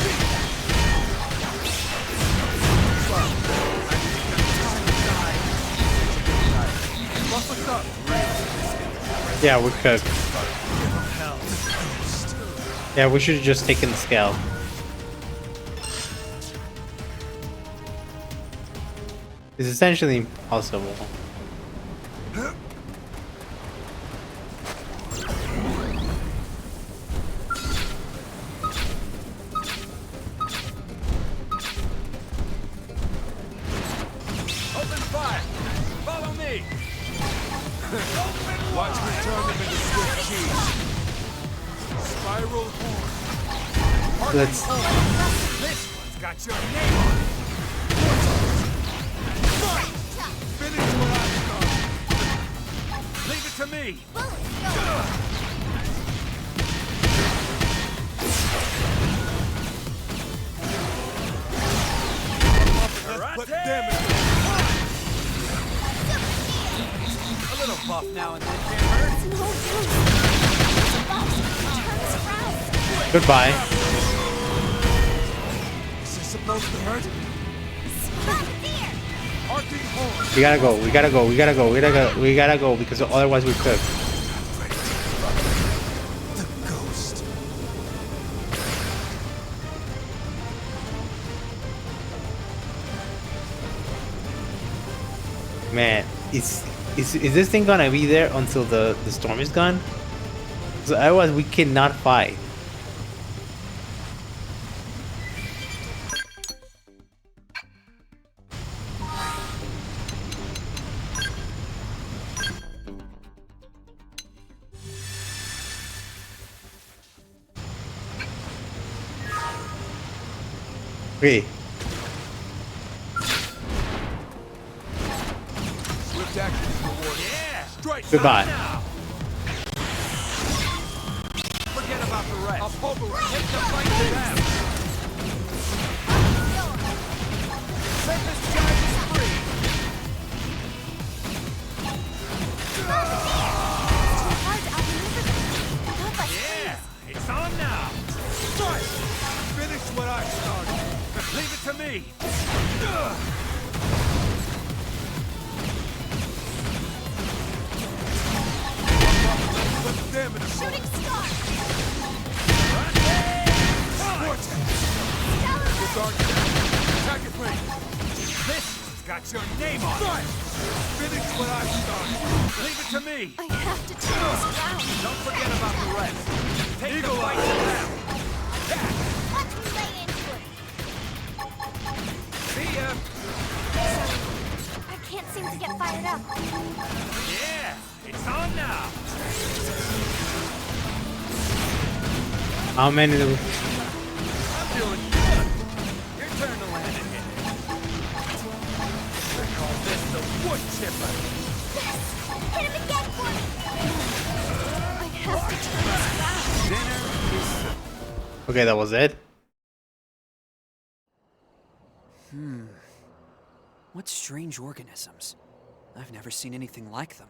Buff us up! Yeah, we're cooked. Hell. Yeah, we should have just taken the scale. It's essentially impossible. Open fire! Follow me! Watch me turn them into swift cheese. Spiral horn. Let's. This one's got your name on it. Finish what I started. Leave it to me. Let's put them in. A little buff now and then can't hurt. It's no use. Use a buzzer. Turn this around. Goodbye. Is this supposed to hurt? Not there. Arcing horn. We gotta go. We gotta go. We gotta go. We gotta go. We gotta go because otherwise we're cooked. The ghost. Man, is this thing gonna be there until the storm is gone? So otherwise we cannot fight. Wait. Swift action is rewarded. Yeah! Straight Goodbye. now! Forget about the rest. I'll pulverize. Take the fight to them. Set this giant free. Too hard to outmaneuver them. Help us, Yeah! please. It's on now! Strike! Finish what I started. Leave it to me. Let them in a Shooting star. Attack it, please. This has got your name on it. Finish what I started. Leave it to me. I have to turn this around. Don't forget about the rest. Take the fight to them. Let me lay into it. See ya. I can't seem to get fired up. Yeah, it's on now. How many? I'm doing good. Your turn to land it. I call this the wood chipper. Yes! Hit him again for me! I have to turn this around. Dinner is Okay, that was it. What strange organisms? I've never seen anything like them.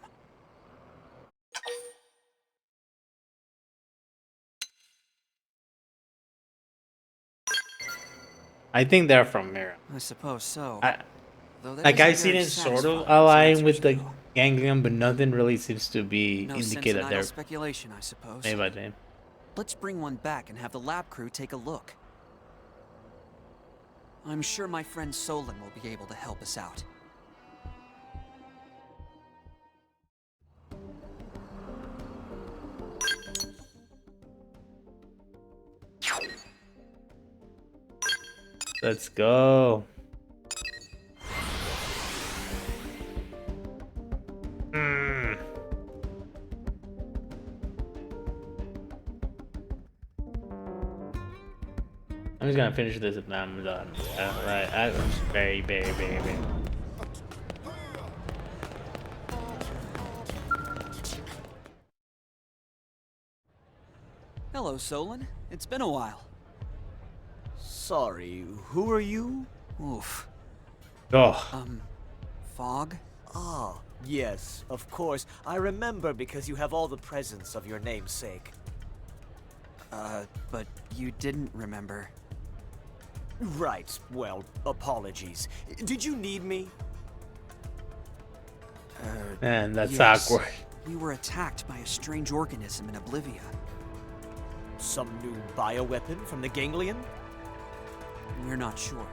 I think they're from Mira. I suppose so. Though that Like isn't I've seen very it sort of satisfying align as with the answers go. ganglion, but nothing really seems to be No sense indicated in that idle they're speculation, I suppose. made by them. Let's bring one back and have the lab crew take a look. I'm sure my friend Solon will be able to help us out. Let's go. I'm just gonna finish this and I'm done. Right, I'm very. Hello, Solon. It's been a while. Sorry, who are you? Oof. Oh, Fog? Ah, yes, of course. I remember because you have all the presents of your namesake. But you didn't remember. Right, well, apologies. Did you need me? man, that's Yes. awkward. We were attacked by a strange organism in Oblivia. Some new bioweapon from the ganglion? We're not sure.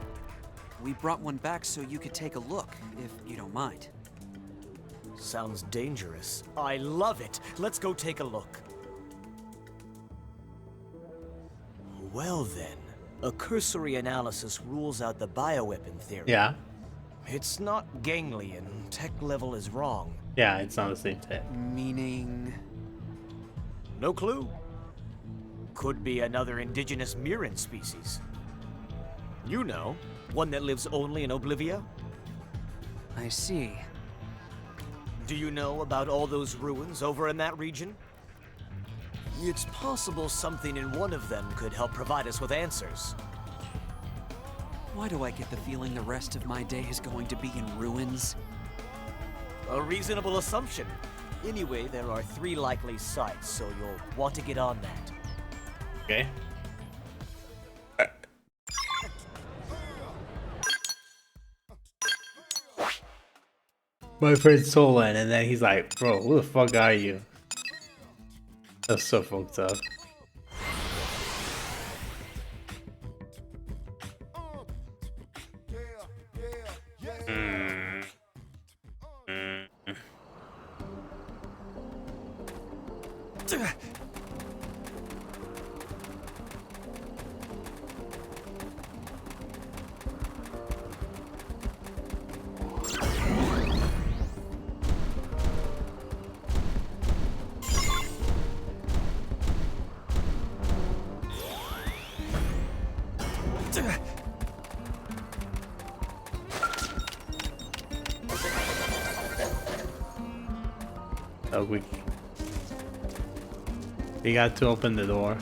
We brought one back so you could take a look, if you don't mind. Sounds dangerous. I love it. Let's go take a look. Well then, a cursory analysis rules out the bioweapon theory. Yeah, It's not ganglion. Tech level is wrong. yeah, it's not the same type. Meaning... No clue. Could be another indigenous Miran species. You know, one that lives only in Oblivia? I see. Do you know about all those ruins over in that region? It's possible something in one of them could help provide us with answers. Why do I get the feeling the rest of my day is going to be in ruins? A reasonable assumption. Anyway, there are 3 likely sites, so you'll want to get on that. Okay. My friend Solon, and then he's like, bro, who the fuck are you? That's so fucked up. So we got to open the door.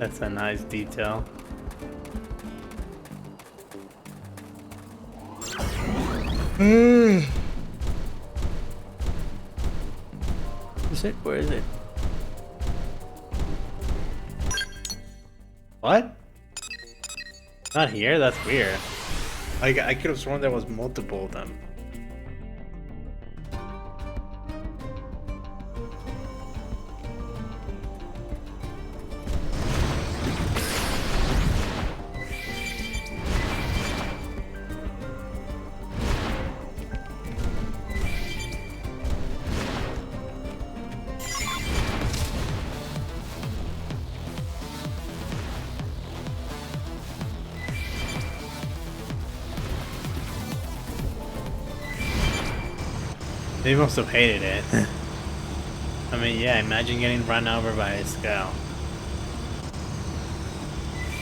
That's a nice detail. Is it? Where is it? What? Not here? That's weird. I could have sworn there was multiple of them. They must have hated it. I mean, yeah, imagine getting run over by a scout.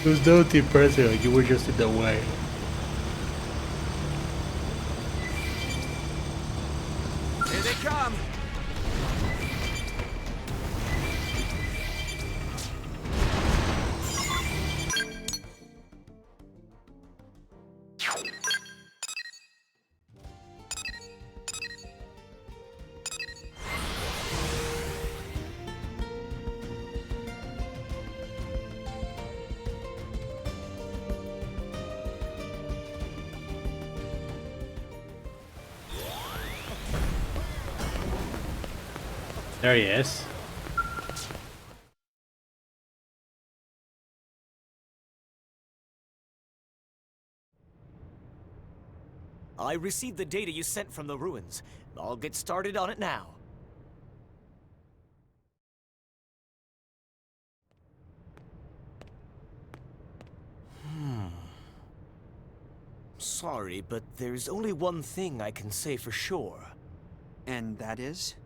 It was nothing personal, you were just in the way. Here they come. There he is. I received the data you sent from the ruins. I'll get started on it now. Sorry, but there's only one thing I can say for sure. And that is?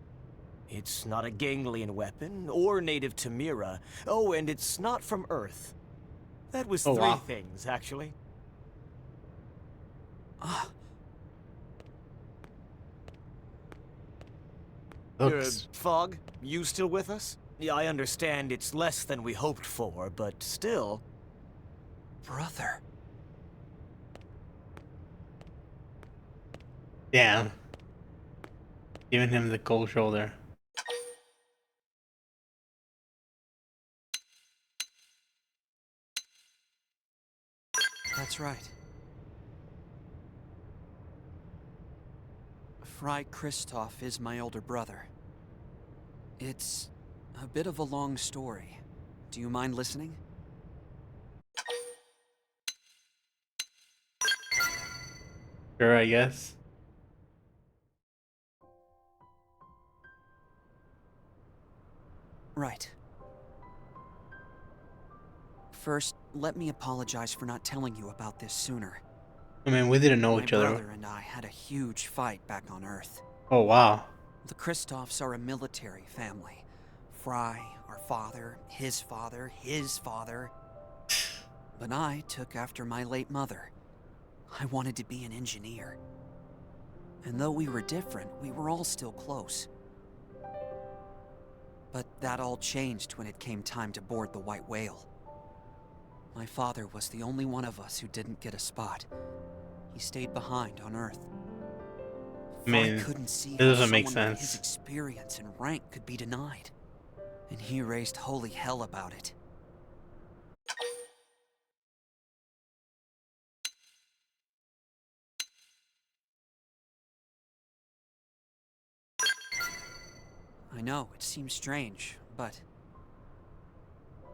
It's not a ganglion weapon, or native to Mira. Oh, and it's not from Earth. That was Oh, three wow. things, actually. Looks. Fog, you still with us? Yeah, I understand it's less than we hoped for, but still... Brother. Damn. Giving him the cold shoulder. That's right. Fry Christoph is my older brother. It's a bit of a long story. Do you mind listening? Sure, I guess. Right. First, let me apologize for not telling you about this sooner. I mean, we didn't know My each other. brother and I had a huge fight back on Earth. Oh, wow. The Christophs are a military family. Fry, our father, his father, his father. But I took after my late mother. I wanted to be an engineer. And though we were different, we were all still close. But that all changed when it came time to board the White Whale. My father was the only one of us who didn't get a spot. He stayed behind on Earth. I mean, I couldn't see it how doesn't make someone with sense. his experience and rank could be denied. And he raised holy hell about it. I know, it seems strange, but...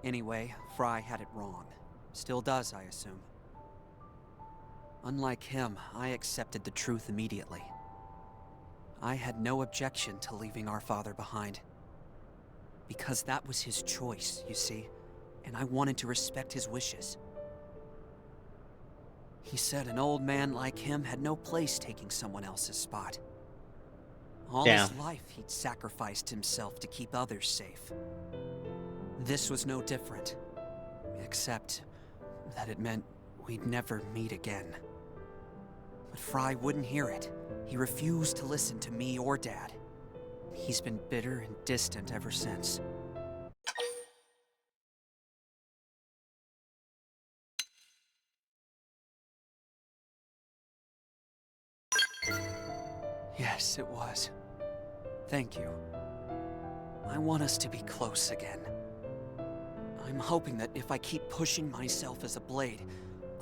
Anyway, Fry had it wrong. Still does, I assume. Unlike him, I accepted the truth immediately. I had no objection to leaving our father behind. Because that was his choice, you see, and I wanted to respect his wishes. He said an old man like him had no place taking someone else's spot. All his life, he'd sacrificed himself to keep others safe. This was no different, except that it meant we'd never meet again. But Fry wouldn't hear it. He refused to listen to me or Dad. He's been bitter and distant ever since. Yes, it was. Thank you. I want us to be close again. I'm hoping that if I keep pushing myself as a blade,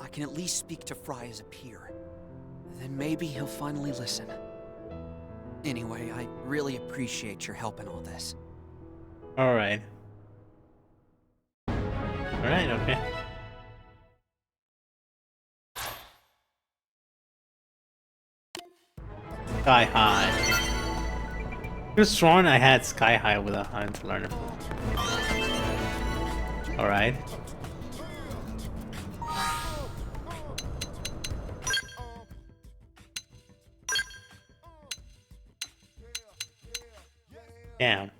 I can at least speak to Fry as a peer. Then maybe he'll finally listen. Anyway, I really appreciate your help in all this. Alright. Alright, okay. Sky High. Could have sworn I had Sky High without having to learn it. Alright. Damn.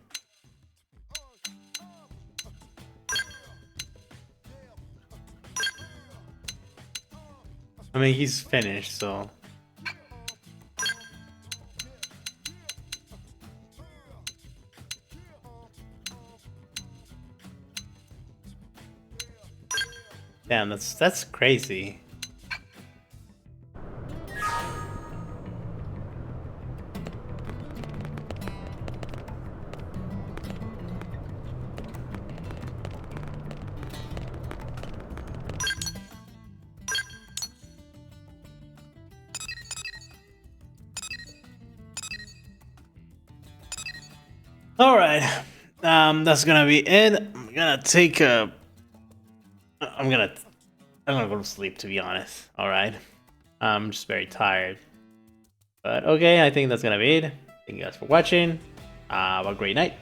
I mean, he's finished, so... Damn, that's crazy. Alright, that's gonna be it. I'm gonna take a... I'm gonna go to sleep, to be honest. Alright. I'm just very tired. But okay, I think that's gonna be it. Thank you guys for watching. Have a great night.